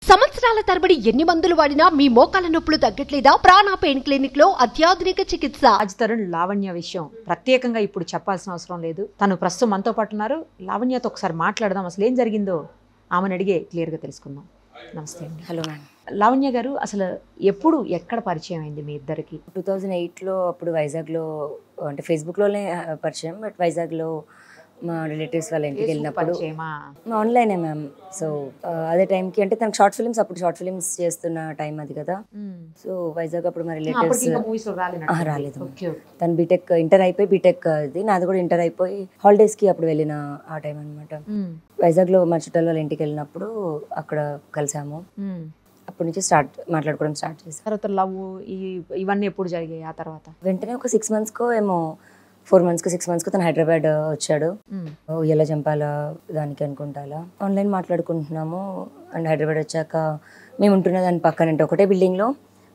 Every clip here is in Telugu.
సంవత్సరాల తరబడి ఎన్ని మందులు వాడినా మీ మోకాల నొప్పులు తగ్గట్లేదా? ప్రాణ పెయిన్ క్లినిక్ లో అత్యాధునిక చికిత్స. రాజ్ తరుణ్ లావణ్య విషయం ప్రత్యేకంగా ఇప్పుడు చెప్పాల్సిన అవసరం లేదు. తను ప్రస్తుతం మనతో పాటు ఉన్నారు. లావణ్యతో ఒకసారి మాట్లాడదాం, అసలు ఏం జరిగిందో ఆమెను అడిగే క్లియర్గా తెలుసుకుందాం. నమస్తే అండి. Hello ma'am. లావణ్య గారు, అసలు ఎప్పుడు ఎక్కడ పరిచయం అయింది మీ ఇద్దరికి? 2008లో అప్పుడు వైజాగ్లో, అంటే ఫేస్బుక్లోనే పరిచయం, బట్ వైజాగ్లో మా రిలేటివ్స్ వాళ్ళ ఇంటికి వెళ్ళినప్పుడు ఆన్లైనే మ్యామ్. సో అదే టైంకి అంటే తనకు షార్ట్ ఫిల్మ్స్, అప్పుడు షార్ట్ ఫిల్మ్స్ చేస్తున్న టైం అది కదా. సో వైజాగ్ అప్పుడు మా రిలేటివ్స్ రాలేదు. తను బీటెక్ ఇంటర్ అయిపోయి బీటెక్ అది, నాది కూడా ఇంటర్ అయిపోయి హాలిడేస్కి అప్పుడు వెళ్ళిన ఆ టైం అనమాట. వైజాగ్లో మా చుట్టాల వాళ్ళ ఇంటికి వెళ్ళినప్పుడు అక్కడ కలిసాము. అప్పటి నుంచి మాట్లాడుకోవడం స్టార్ట్ చేశాను. తర్వాత లవ్ ఇవన్నీ ఎప్పుడు జరిగాయి? ఆ తర్వాత వెంటనే ఒక 6 monthsకో ఏమో, 4 monthsకో 6 monthsకో తను హైదరాబాద్ వచ్చాడు. ఎలా చంపాల దానికి అనుకుంటాలా ఆన్లైన్ మాట్లాడుకుంటున్నాము. అండ్ హైదరాబాద్ వచ్చాక మేము ఉంటున్న దాని పక్కన, అంటే ఒకటే బిల్డింగ్లో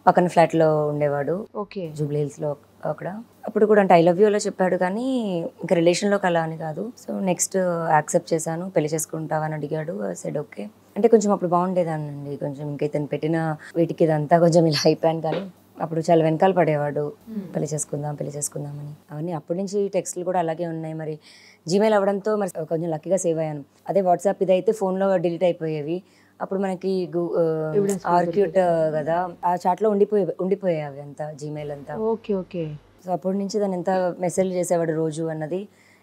పక్కన ఫ్లాట్లో ఉండేవాడు. ఓకే. జూబ్లీ హిల్స్లో అక్కడ. అప్పుడు కూడా అంటే ఐ లవ్ యూ అలా చెప్పాడు, కానీ ఇంకా రిలేషన్లోకి అలా అని కాదు. సో నెక్స్ట్ యాక్సెప్ట్ చేశాను. పెళ్లి చేసుకుంటావా అని అడిగాడు. Said okay. అంటే కొంచెం అప్పుడు బాగుండేదానండి, కొంచెం ఇంకా ఇతను పెట్టిన వీటికి ఇదంతా కొంచెం ఇలా అయిపోయాను. కానీ అప్పుడు చాలా వెనకాల పడేవాడు, పెళ్లి చేసుకుందాం అని. అవన్నీ అప్పటి నుంచి టెక్స్ట్లు కూడా అలాగే ఉన్నాయి. మరి జీమెయిల్ అవ్వడంతో మరి కొంచెం లక్కీగా సేవ్ అయ్యాను. అదే వాట్సాప్ ఇదైతే ఫోన్లో డిలీట్ అయిపోయేవి. అప్పుడు మనకి ఆర్క్యూట్ కదా, ఆ చాట్లో ఉండిపోయాయి అవి అంతా, జీమెయిల్ అంతా. Okay okay. సో అప్పటి నుంచి దాన్ని ఎంత మెసేజ్ చేసేవాడు రోజు అన్నది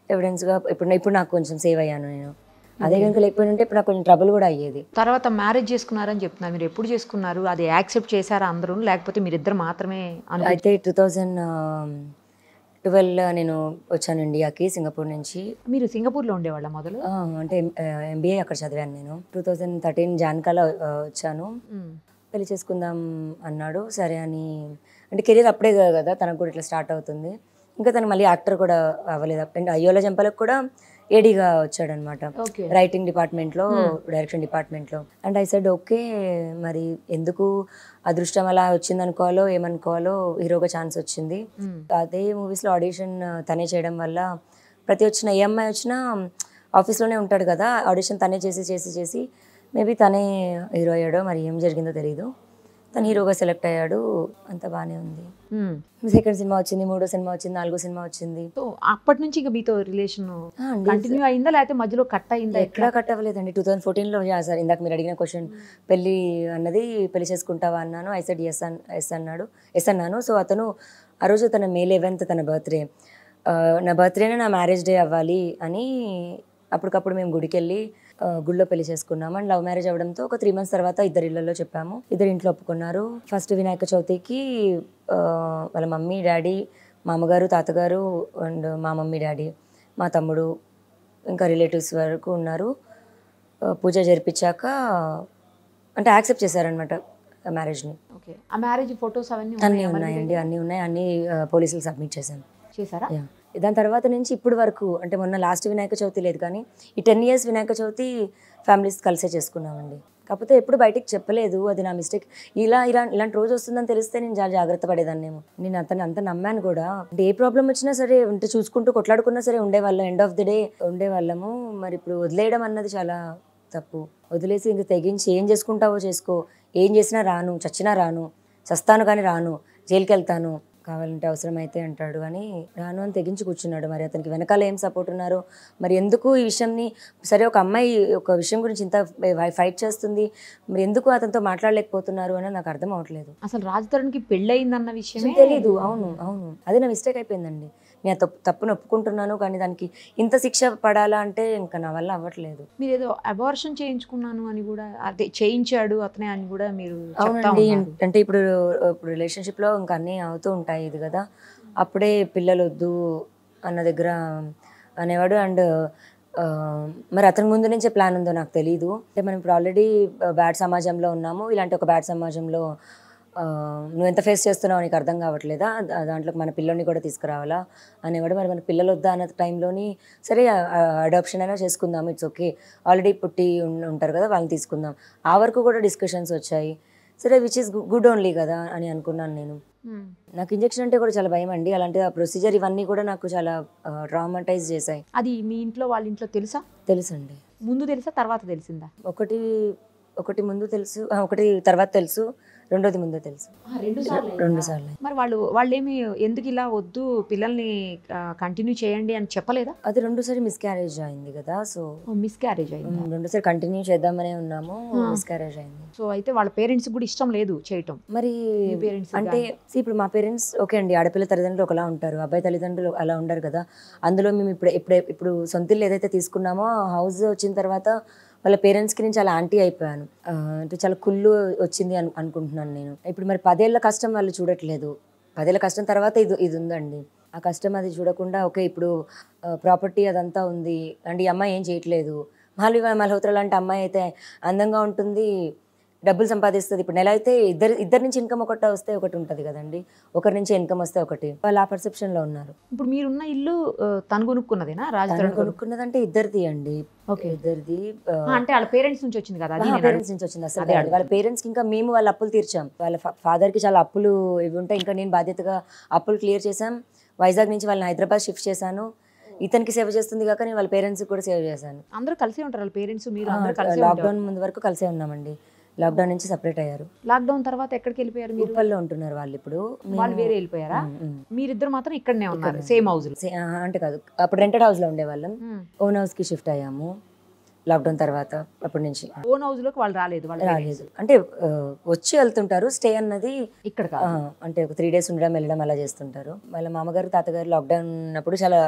ఎవిడెన్స్గా ఇప్పుడు నాకు కొంచెం సేవ్ అయ్యాను నేను. అదే కనుక లేకపోయింటే ఇప్పుడు నాకు కొంచెం ట్రబుల్ కూడా అయ్యేది. తర్వాత మ్యారేజ్ చేసుకున్నారని చెప్తున్నారు, మీరు ఎప్పుడు చేసుకున్నారు? అది యాక్సెప్ట్ చేశారా అందరూ, లేకపోతే మీరిద్దరు మాత్రమే? అయితే 2012 నేను వచ్చాను ఇండియాకి, సింగపూర్ నుంచి. మీరు సింగపూర్లో ఉండేవాళ్ళ మొదలు? అంటే MBA అక్కడ చదివాను నేను. 2013 జాన్కాలో వచ్చాను. పెళ్లి చేసుకుందాం అన్నాడు. సరే అని, అంటే కెరీర్ అప్పుడే కదా తనకు కూడా ఇట్లా స్టార్ట్ అవుతుంది. ఇంకా తను మళ్ళీ యాక్టర్ కూడా అవ్వలేదు. అండ్ అయ్యోలా జంపలకు కూడా ఏడీగా వచ్చాడనమాట, రైటింగ్ డిపార్ట్మెంట్లో, డైరెక్షన్ డిపార్ట్మెంట్లో. And I said okay. మరి ఎందుకు అదృష్టం అలా వచ్చింది అనుకోవాలో ఏమనుకోవాలో, హీరోగా ఛాన్స్ వచ్చింది. అదే మూవీస్లో ఆడిషన్ తనే చేయడం వల్ల ప్రతి వచ్చిన ఏ అమ్మాయి వచ్చినా ఆఫీస్లోనే ఉంటాడు కదా, ఆడిషన్ తనే చేసి మేబీ తనే హీరో అయ్యాడో, మరి ఏం జరిగిందో తెలీదు. తను హీరోగా సెలెక్ట్ అయ్యాడు. అంత బాగానే ఉంది. సెకండ్ సినిమా వచ్చింది, 3వ సినిమా వచ్చింది, 4వ సినిమా వచ్చింది. సో అప్పటి నుంచి ఇంకా మీతో రిలేషన్ కంటిన్యూ అయిందా, లేకపోతే మధ్యలో కట్ అయిందా? ఎక్కడా కట్ అవ్వలేదండి. 2014లో సార్ ఇందాక మీరు అడిగిన క్వశ్చన్, పెళ్ళి అన్నది, పెళ్లి చేసుకుంటావా అన్నాను. ఐ సెడ్ ఎస్ అన్నాను. సో అతను ఆ రోజు తన May 11th తన బర్త్డే, నా బర్త్డేనే నా మ్యారేజ్ డే అవ్వాలి అని అప్పటికప్పుడు మేము గుడికి వెళ్ళి గుళ్ళో పెళ్లి చేసుకున్నాము. అండ్ లవ్ మ్యారేజ్ అవ్వడంతో ఒక 3 months తర్వాత ఇద్దరు ఇళ్లలో చెప్పాము. ఇద్దరు ఇంట్లో ఒప్పుకున్నారు. ఫస్ట్ వినాయక చవితికి వాళ్ళ మమ్మీ డాడీ, మా అమ్మగారు, తాతగారు అండ్ మా మమ్మీ డాడీ, మా తమ్ముడు, ఇంకా రిలేటివ్స్ వరకు ఉన్నారు. పూజ జరిపించాక అంటే యాక్సెప్ట్ చేశారనమాట మ్యారేజ్ని. ఓకే. ఆ మ్యారేజ్ ఫొటోస్ అన్నీ ఉన్నాయండి, అన్నీ ఉన్నాయి. అన్నీ పోలీసులు సబ్మిట్ చేశారా? దాని తర్వాత నుంచి ఇప్పుడు వరకు, అంటే మొన్న లాస్ట్ వినాయక చవితి లేదు, కానీ ఈ 10 years వినాయక చవితి ఫ్యామిలీస్ కలిసే చేసుకున్నామండి. కాకపోతే ఎప్పుడు బయటికి చెప్పలేదు, అది నా మిస్టేక్. ఇలాంటి రోజు వస్తుందని తెలిస్తే నేను చాలా జాగ్రత్త పడేదాన్నేమో. నేను అంత నమ్మాను కూడా. అంటే ఏ ప్రాబ్లం వచ్చినా సరే, అంటే చూసుకుంటూ కొట్లాడుకున్నా సరే ఉండేవాళ్ళం, ఎండ్ ఆఫ్ ది డే ఉండేవాళ్ళము. మరి ఇప్పుడు వదిలేయడం అన్నది చాలా తప్పు. వదిలేసి ఇంక తెగించి ఏం చేసుకుంటావో చేసుకో, ఏం చేసినా రాను, చచ్చినా రాను, చస్తాను కానీ రాను, జైలుకి వెళ్తాను, కావాలంటే అవసరమైతే అంటాడు, కానీ రాను అని తెగించి కూర్చున్నాడు. మరి అతనికి వెనకాల ఏం సపోర్ట్ ఉన్నారో, మరి ఎందుకు ఈ విషయంని, సరే ఒక అమ్మాయి ఒక విషయం గురించి ఇంత ఫైట్ చేస్తుంది, మరి ఎందుకు అతనితో మాట్లాడలేకపోతున్నారు అని నాకు అర్థం అవ్వట్లేదు. అసలు రాజ్ తరుణ్కి పెళ్ళి అయిందన్న విషయం తెలీదు. అవును, అదే నా మిస్టేక్ అయిపోయిందండి. నేను తప్పును ఒప్పుకుంటున్నాను, కానీ దానికి ఇంత శిక్ష పడాలా అంటే ఇంకా నా వల్ల అవ్వట్లేదు. మీరు ఏదో అబార్షన్ చేయించుకున్నాను అని కూడా, అదే చేయించాడు అతనే అని కూడా మీరు? అవునండి. అంటే ఇప్పుడు రిలేషన్షిప్లో ఇంకా అన్నీ అవుతూ ఉంటాయి ఇది కదా, అప్పుడే పిల్లలు వద్దు అన్న దగ్గర అనేవాడు. అండ్ మరి అతని ముందు నుంచే ప్లాన్ ఉందో నాకు తెలీదు. అంటే మనం ఇప్పుడు ఆల్రెడీ బ్యాడ్ సమాజంలో ఉన్నాము, ఇలాంటి ఒక బ్యాడ్ సమాజంలో నువ్వు ఎంత ఫేస్ చేస్తున్నావు నీకు అర్థం కావట్లేదా, దాంట్లో మన పిల్లల్ని కూడా తీసుకురావాలా అనేవాడు. మరి మన పిల్లలు వద్దా అన్న టైంలోని సరే అడాప్షన్ అయినా చేసుకుందాం, ఇట్స్ ఓకే, ఆల్రెడీ పుట్టి ఉంటారు కదా వాళ్ళని తీసుకుందాం, ఆ వరకు కూడా డిస్కషన్స్ వచ్చాయి. సరే విచ్ ఈస్ గుడ్ ఓన్లీ కదా అని అనుకున్నాను నేను. నాకు ఇంజెక్షన్ అంటే కూడా చాలా భయం అండి. అలాంటి ఆ ప్రొసీజర్ ఇవన్నీ కూడా నాకు చాలా ట్రామటైజ్ చేశాయి. అది మీ ఇంట్లో వాళ్ళ ఇంట్లో తెలుసా? తెలుసండి. ముందు తెలుసా, తర్వాత తెలిసిందా? ఒకటి ఒకటి ముందు తెలుసు, ఒకటి తర్వాత తెలుసు, రెండోది ముందు తెలుసు. 2 సార్లు. మరి వాళ్ళేమి ఎందుకు ఇలా వద్దు పిల్లల్ని కంటిన్యూ చేయండి అని చెప్పలేదా? అది 2సారి మిస్క్యారేజ్ అయింది కదా, సో మిస్క్యారేజ్ అయింది. 2సారి కంటిన్యూ చేద్దామనే ఉన్నాము, మిస్క్యారేజ్ అయింది. సో అయితే వాళ్ళ పేరెంట్స్ కూడా ఇష్టం లేదు చేయటం. మరి పేరెంట్స్ అంటే ఇప్పుడు మా పేరెంట్స్ ఓకే అండి, ఆడపిల్ల తల్లిదండ్రులు ఒకలా ఉంటారు, అబ్బాయి తల్లిదండ్రులు అలా ఉండరు కదా. అందులో మేము ఇప్పుడు సొంత ఇల్లు ఏదైతే తీసుకున్నామో హౌస్ వచ్చిన తర్వాత వాళ్ళ పేరెంట్స్కి నేను చాలా యాంటీ అయిపోయాను. అంటే చాలా కుళ్ళు వచ్చింది అనుకుంటున్నాను నేను. ఇప్పుడు మరి 10 ఏళ్ల కష్టం వాళ్ళు చూడట్లేదు, 10 ఏళ్ల కష్టం తర్వాత ఇది ఉందండి. ఆ కష్టం అది చూడకుండా ఓకే ఇప్పుడు ప్రాపర్టీ అదంతా ఉంది అంటే ఈ అమ్మాయి ఏం చేయట్లేదు. మల్హోత్రా లాంటి అమ్మాయి అయితే అందంగా ఉంటుంది, డబ్బులు సంపాదిస్తుంది. ఇప్పుడు నెల అయితే ఇద్దరి నుంచి ఇన్కమ్ వస్తే ఒకటి ఉంటుంది కదండి, ఒకరి నుంచి ఇన్కమ్ వస్తే ఒకటి. వాళ్ళు ఆ పర్సెప్షన్లో ఉన్నారు. ఇప్పుడు మీరున్న ఇల్లు తను కొనుక్కున్నదేనా? రాజధాని కొనుక్కున్నదంటే ఇద్దరిది అండి. ఓకే, ఇద్దరిది. అంటే వాళ్ళ పేరెంట్స్ నుంచి వచ్చింది కదా? పేరెంట్స్ నుంచి వచ్చింది. అసలు వాళ్ళ పేరెంట్స్ ఇంకా మేము వాళ్ళ అప్పులు తీర్చాం. వాళ్ళ ఫాదర్కి చాలా అప్పులు ఇవి ఉంటాయి, ఇంకా నేను బాధ్యతగా అప్పులు క్లియర్ చేశాం. వైజాగ్ నుంచి వాళ్ళని హైదరాబాద్ షిఫ్ట్ చేశాను. ఇతనికి సేవ చేస్తుంది కాక నేను వాళ్ళ పేరెంట్స్ కూడా సేవ చేశాను. అందరూ కలిసే ఉంటారు వాళ్ళ పేరెంట్స్? మీరు లాక్డౌన్ ముందు వరకు కలిసే ఉన్నామండి. లాక్డౌన్ నుంచి సెపరేట్ అయ్యారు. లాక్డౌన్ తర్వాత ఎక్కడికి వెళ్ళిపోయారు? ఉప్పల్లో ఉంటున్నారు వాళ్ళు ఇప్పుడు. వాళ్ళు వేరే వెళ్ళిపోయారా? మీరిద్దరు మాత్రం ఇక్కడనే ఉన్నారు సేమ్ హౌస్? అంటే కాదు, అప్పుడు రెంటెడ్ హౌస్ లో ఉండేవాళ్ళం, ఓన్ హౌస్ కి షిఫ్ట్ అయ్యాము లాక్డౌన్ తర్వాత. అప్పటి నుంచి ఓన్ హౌస్ లోకి వాళ్ళు రాలేదు అంటే వచ్చి వెళ్తుంటారు. స్టే అన్నది ఇక్కడ అంటే ఒక 3 days ఉండడం వెళ్ళడం అలా చేస్తుంటారు. వాళ్ళ మామగారు తాతగారు లాక్డౌన్ ఉన్నప్పుడు చాలా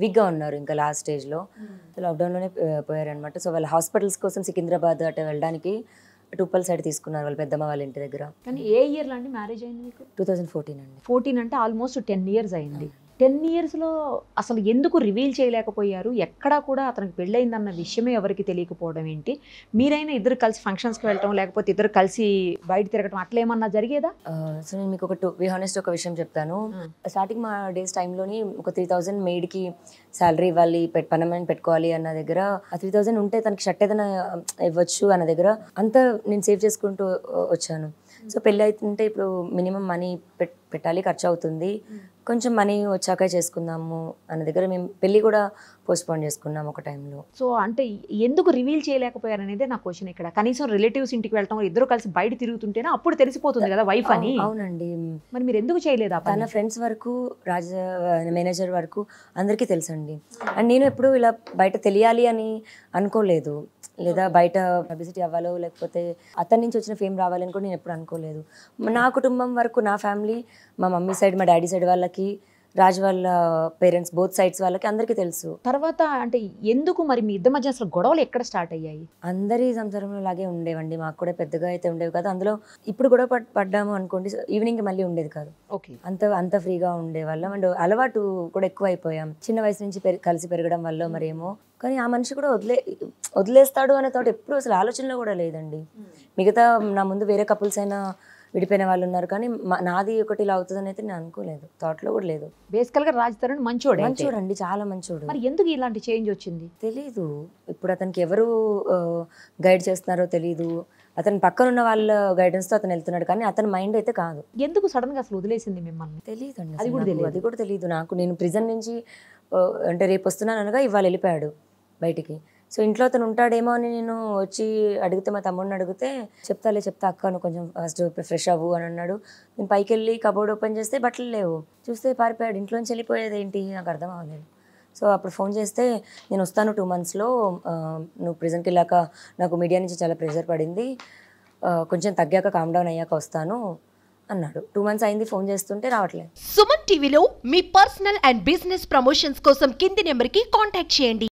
వీక్ గా ఉన్నారు, ఇంకా లాస్ట్ స్టేజ్ లో. లాక్డౌన్ లోనే పోయారనమాట. సో వాళ్ళ హాస్పిటల్స్ కోసం సికింద్రాబాద్ అటు వెళ్ళడానికి ఉప్పల్ సైడ్ తీసుకున్నారు వాళ్ళ పెద్దమ్మ వాళ్ళ ఇంటి దగ్గర. కానీ ఏ ఇయర్ లో అండి మ్యారేజ్ అయింది మీకు? 2014 అండి. 14 అంటే ఆల్మోస్ట్ 10 years అయింది. 10 years లో అసలు ఎందుకు రివీల్ చేయలేకపోయారు? ఎక్కడా కూడా అతనికి పెళ్ళయిందన్న విషయమే ఎవరికి తెలియకపోవడం ఏంటి? మీరైనా ఇద్దరు కలిసి ఫంక్షన్స్కి వెళ్ళటం, లేకపోతే ఇద్దరు కలిసి బయట తిరగటం అట్లా ఏమన్నా జరిగేదా? సో నేను మీకు ఒక విషయం చెప్తాను. స్టార్టింగ్ మా డేస్ టైంలోని ఒక 3000 మెయిడ్కి శాలరీ ఇవ్వాలి, పర్మనెంట్ పెట్టుకోవాలి అన్న దగ్గర, ఆ 3000 ఉంటే తనకి షర్ట్ ఏదైనా ఇవ్వచ్చు అన్న దగ్గర అంతా నేను సేవ్ చేసుకుంటూ వచ్చాను. సో పెళ్ళి అవుతుంటే ఇప్పుడు మినిమం మనీ పెట్టాలి, ఖర్చు అవుతుంది, కొంచెం మనీ వచ్చాక చేసుకుందాము అన్న దగ్గర మేము పెళ్ళి కూడా పోస్ట్పోన్ చేసుకున్నాం ఒక టైంలో. సో అంటే ఎందుకు రివీల్ చేయలేకపోయారు అనేది నా క్వశ్చన్ ఇక్కడ. కనీసం రిలేటివ్స్ ఇంటికి వెళ్ళటం, ఇద్దరు కలిసి బయట తిరుగుతుంటేనే అప్పుడు తెలిసిపోతుంది కదా వైఫ్ అని. అవునండి. మరి మీరు ఎందుకు చేయలేదు? తన ఫ్రెండ్స్ వరకు, మేనేజర్ వరకు అందరికీ తెలుసండి. అండ్ నేను ఎప్పుడు ఇలా బయట తెలియాలి అని అనుకోలేదు, లేదా బయట పబ్లిసిటీ అవ్వాలో లేకపోతే అతని నుంచి వచ్చిన ఫేమ్ రావాలని కూడా నేను ఎప్పుడు అనుకోలేదు. నా కుటుంబం వరకు, నా ఫ్యామిలీ, మా మమ్మీ సైడ్, మా డాడీ సైడ్ వాళ్ళకి, రాజ్ వాళ్ళ పేరెంట్స్ బోత్ సైడ్స్ వాళ్ళకి అందరికీ తెలుసు. తర్వాత అంటే ఎందుకు మరి మీ ఇద్దరి మధ్య అసలు గొడవలు ఎక్కడ స్టార్ట్ అయ్యాయి? అందరి సంసారంలో లాగే ఉండేవండి, మాకు కూడా పెద్దగా అయితే ఉండేవి కాదు. అందులో ఇప్పుడు గొడవ పడ్డాము అనుకోండి, ఈవినింగ్ మళ్ళీ ఉండేది కాదు. ఓకే, అంత ఫ్రీగా ఉండేవాళ్ళం. అండ్ అలవాటు కూడా ఎక్కువ అయిపోయాం చిన్న వయసు నుంచి కలిసి పెరగడం వల్ల మరేమో. కానీ ఆ మనిషి కూడా వదిలేస్తాడు అనే థాట్ ఎప్పుడు అసలు ఆలోచనలో కూడా లేదండి. మిగతా నా ముందు వేరే కపుల్స్ అయినా విడిపోయిన వాళ్ళు ఉన్నారు, కానీ నాది ఒకటి ఇలా అవుతుందని అయితే నేను అనుకోలేదు, థాట్లో కూడా లేదు. బేసికల్గా రాజ్ తరుణ్ మంచోడండి, చాలా మంచోడు. మరి ఎందుకు ఇలాంటి చేంజ్ వచ్చింది తెలీదు. ఇప్పుడు అతనికి ఎవరు గైడ్ చేస్తున్నారో తెలీదు. అతని పక్కన ఉన్న వాళ్ళ గైడెన్స్తో అతను వెళ్తున్నాడు, కానీ అతని మైండ్ అయితే కాదు. ఎందుకు సడన్ గా అసలు వదిలేసింది మిమ్మల్ని? తెలియదు అండి, అది కూడా తెలియదు నాకు. నేను ప్రిజన్ నుంచి అంటే రేపు వస్తున్నాను అనగా ఇవాళ వెళ్ళిపోయాడు బయటికి. సో ఇంట్లో అతను ఉంటాడేమో అని నేను వచ్చి అడిగితే, మా తమ్ముడిని అడిగితే చెప్తా అక్క నువ్వు కొంచెం ఫస్ట్ ఫ్రెష్ అవ్వు అని అన్నాడు. నేను పైకి వెళ్ళి కబోర్డ్ ఓపెన్ చేస్తే బట్టలు లేవు, చూస్తే పారిపోయాడు. ఇంట్లోంచి వెళ్ళిపోయేది ఏంటి నాకు అర్థం అవ్వలేదు. సో అప్పుడు ఫోన్ చేస్తే నేను వస్తాను 2 monthsలో, నువ్వు ప్రిజన్కి వెళ్ళాక నాకు మీడియా నుంచి చాలా ప్రెషర్ పడింది, కొంచెం తగ్గాక కామ్ డౌన్ అయ్యాక వస్తాను అన్నాడు. 2 months అయింది ఫోన్ చేస్తుంటే రావట్లేదు. సుమన్ టీవీలో మీ పర్సనల్ అండ్ బిజినెస్ ప్రమోషన్స్ కోసం కింది నెంబర్కి కాంటాక్ట్ చేయండి.